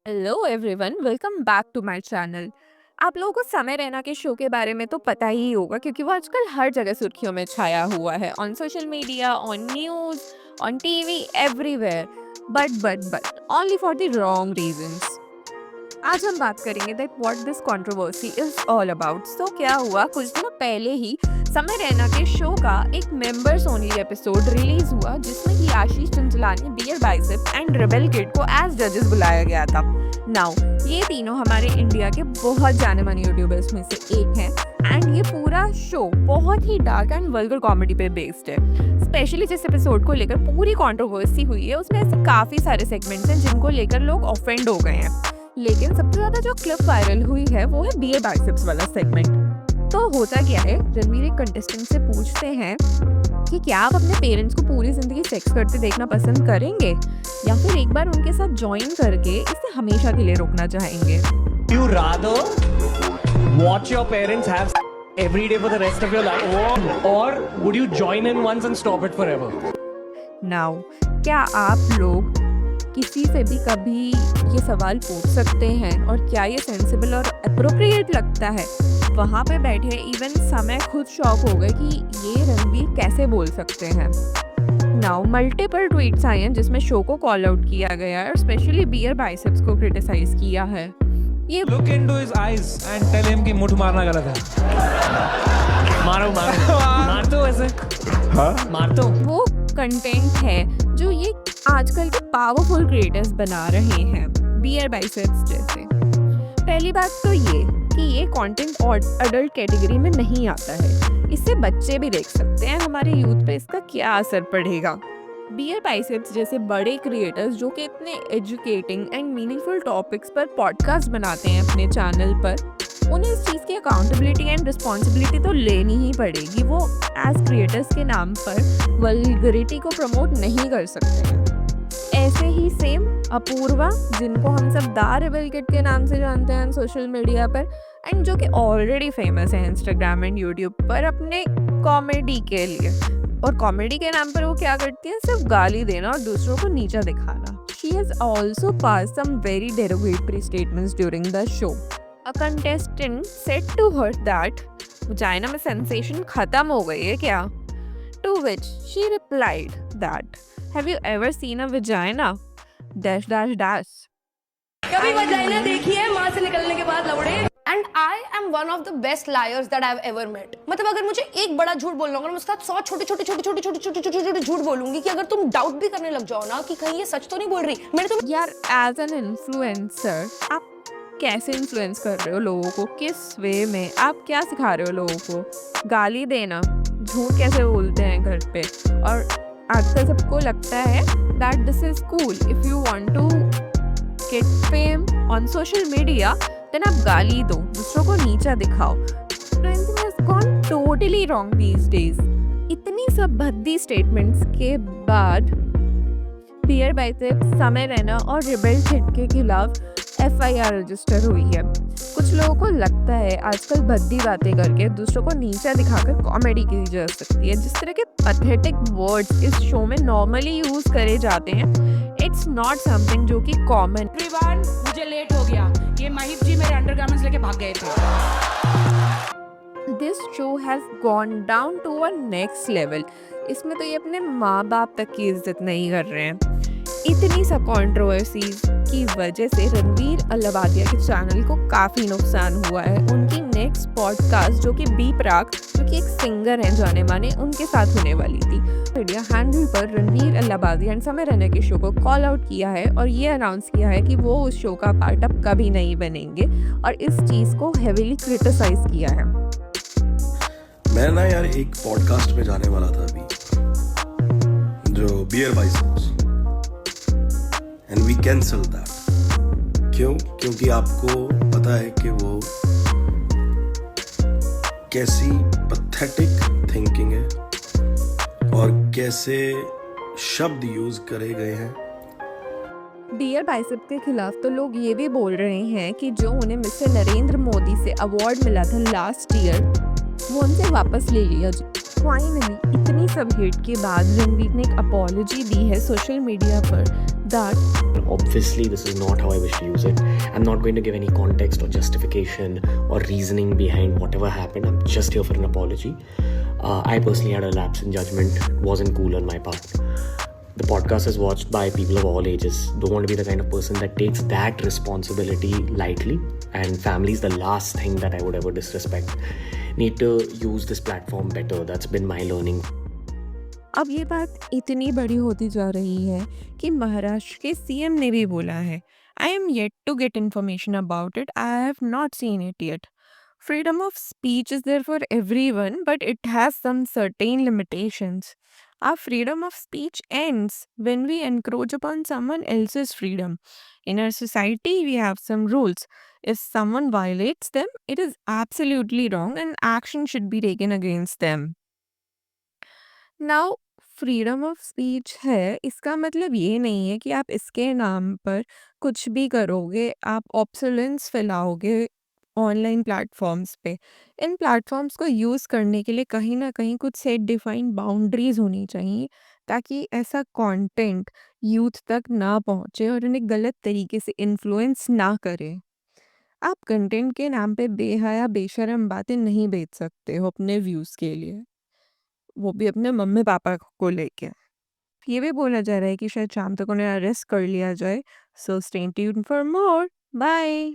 Hello everyone, welcome back to my channel. आप लोगों को समय रैना के शो के बारे में तो पता ही होगा क्योंकि वो आजकल हर जगह सुर्खियों में छाया हुआ है, on social media, on news, on TV, everywhere. But only for the wrong reasons. आज हम बात करेंगे that what this controversy is all about. So क्या हुआ, कुछ दिनों पहले ही समय रैना के शो का एक मेंबर्स ओनली एपिसोड रिलीज हुआ जिसमें कि Ashish Chanchlani, Beer Biceps and Rebel Kid को एज जजेस बुलाया गया था। नाउ ये तीनों हमारे इंडिया के बहुत जाने माने यूट्यूबर्स में से एक हैं एंड ये पूरा शो बहुत ही डार्क एंड वल्गर कॉमेडी पे बेस्ड है। स्पेशली जिस एपिसोड को लेकर पूरी कंट्रोवर्सी हुई है उसमें ऐसे काफ़ी सारे सेगमेंट्स हैं जिनको लेकर लोग ऑफेंड हो गए हैं। लेकिन सबसे ज्यादा जो क्लिप वायरल हुई है वो है बियर बाइसेप्स वाला सेगमेंट। तो होता क्या है, रणवीर एक कंटेस्टेंट से पूछते हैं कि क्या आप अपने पेरेंट्स को पूरी जिंदगी सेक्स करते देखना पसंद करेंगे या फिर एक बार उनके साथ ज्वाइन करके इसे हमेशा के लिए रोकना चाहेंगे। You rather watch your parents have every day for the rest of your life, or would you join in once and stop it forever? Now क्या आप लोग किसी से भी कभी ये सवाल पूछ सकते हैं और क्या ये सेंसिबल और अप्रोप्रिएट लगता है? वहाँ पे बैठे इवन समय खुद शॉक हो गए कि ये रणवीर कैसे बोल सकते हैं। नाउ मल्टीपल ट्वीट्स आए हैं जिसमें शो को कॉल आउट किया गया है और स्पेशली बियर बाइसेप्स को क्रिटिसाइज किया है। ये Look into his eyes and tell him कि मुठ मारना गलत है। मारो मार दो ऐसे। मार दो। वो कंटेंट है जो ये आजकल के पावरफुल क्रिएटर्स बना रहे हैं, बियर बाइसेप्स जैसे। पहली बात तो ये कि ये कंटेंट अडल्ट कैटेगरी में नहीं आता है, इससे बच्चे भी देख सकते हैं। हमारे यूथ पे इसका क्या असर पड़ेगा? बियर बाइसेप्स जैसे बड़े क्रिएटर्स जो कि इतने एजुकेटिंग एंड मीनिंगफुल टॉपिक्स पर पॉडकास्ट बनाते हैं अपने चैनल पर, उन्हें इस चीज़ की अकाउंटेबिलिटी एंड रिस्पॉन्सिबिलिटी तो लेनी ही पड़ेगी। वो एज क्रिएटर्स के नाम पर वल्गरिटी को प्रमोट नहीं कर सकते हैं। ऐसे ही सेम अपूर्वा, जिनको हम सब द रेबेल किड के नाम से जानते हैं सोशल मीडिया पर एंड जो कि ऑलरेडी फेमस है इंस्टाग्राम एंड यूट्यूब पर अपने कॉमेडी के लिए, और कॉमेडी के नाम पर वो क्या करती है, सिर्फ गाली देना और दूसरों को नीचा दिखाना। She has also pass some very derogatory statements during the show. A contestant said to her that vagina में sensation खत्म हो गई है क्या? To which she replied that have you ever seen a vagina? Dash dash dash. कभी vagina देखी है माँ से निकलने के बाद लवड़े? And I am one of the best liars that I have ever met. मतलब अगर मुझे एक बड़ा झूठ बोलना होगा, मैं उसके साथ 100 छोटे झूठ बोलूंगी कि अगर तुम डाउट भी करने लग जाओ ना कि कहीं ये सच तो नहीं बोल रही। मैंने तो यार एज एन इन्फ्लुएंसर आप कैसे इन्फ्लुएंस कर रहे हो लोगों को, किस वे में आप क्या सिखा रहे हो लोगों को? गाली देना, झूठ कैसे बोलते हैं घर पे, और आजकल सबको लगता है that this is cool. If you want to get fame on social media then आप गाली दो, दूसरों को नीचा दिखाओ। Everything has gone totally wrong these days. इतनी सब भद्दी स्टेटमेंट्स के बाद बियर बाइसेप्स, समय रैना और रेबेल किड के खिलाफ FIR रजिस्टर हुई है। कुछ लोगों को लगता है आजकल भद्दी बातें करके दूसरों को नीचा दिखाकर कॉमेडी की जा सकती है। जिस तरह के पैथेटिक वर्ड्स इस शो में नॉर्मली यूज करे जाते हैं, इट्स नॉट समथिंग जो कि कॉमन। एवरीवन, मुझे लेट हो गया। ये महिप जी मेरे अंडरगारमेंट्स लेके भाग गए थे। This show has gone down to a next level. इसमें तो ये अपने माँ बाप तक की इज्जत नहीं कर रहे हैं। इतनी सब कंट्रोवर्सीज की वजह से रणवीर अल्लाबादिया के चैनल को काफ़ी नुकसान हुआ है। उनकी नेक्स्ट पॉडकास्ट जो कि बी प्राक, जो कि एक सिंगर हैं जाने माने, उनके साथ होने वाली थी। मीडिया हैंडल पर रणवीर अल्लाबादिया एंड समय रैना के शो को कॉल आउट किया है और ये अनाउंस किया है कि वो उस शो का पार्ट अब कभी नहीं बनेंगे और इस चीज़ को हेविली क्रिटिसाइज किया है। मैं ना यार एक पॉडकास्ट में जाने वाला था अभी, जो Beer Biceps, and we cancel that. क्यों? क्योंकि आपको पता है कि वो कैसी पैथेटिक थिंकिंग है और कैसे शब्द यूज करे गए हैं। बियर बाइसेप के खिलाफ तो लोग ये भी बोल रहे हैं कि जो उन्हें मिस्टर नरेंद्र मोदी से अवार्ड मिला था लास्ट ईयर, वो उनसे वापस ले लिया। फाइनली इतनी सब हेट के बाद रणवीर ने एक अपॉलॉजी दी है सोशल मीडिया पर, that Obviously, this is not how I wish to use it. I'm not going to give any context or justification or reasoning behind whatever happened. I'm just here for an apology. I personally had a lapse in judgment. It wasn't cool on my part. The podcast is watched by people of all ages. Don't want to be the kind of person that takes that responsibility lightly. And family is the last thing that I would ever disrespect. Need to use this platform better. That's been my learning. अब ये बात इतनी बड़ी होती जा रही है कि महाराष्ट्र के सीएम ने भी बोला है, I am yet to get information about it, I have not seen it yet. Freedom of speech is there for everyone, but it has some certain limitations. Our freedom of speech ends when we encroach upon someone else's freedom. In our society, we have some rules. If someone violates them, it is absolutely wrong and action should be taken against them. Now freedom of speech है, इसका मतलब ये नहीं है कि आप इसके नाम पर कुछ भी करोगे, आप ऑब्सोलेंस फैलाओगे ऑनलाइन प्लेटफॉर्म्स पे. इन प्लेटफॉर्म्स को यूज़ करने के लिए कहीं ना कहीं कुछ सेट डिफाइंड बाउंड्रीज होनी चाहिए, ताकि ऐसा कंटेंट यूथ तक ना पहुँचे और उन्हें गलत तरीके से इन्फ्लुएंस ना करे. आप कंटेंट के नाम पे बेहया बेशरम बातें नहीं बेच सकते हो अपने व्यूज़ के लिए, वो भी अपने मम्मी पापा को लेके. ये भी बोला जा रहा है कि शायद शाम तक उन्हें अरेस्ट कर लिया जाए. So stay tuned for more. Bye.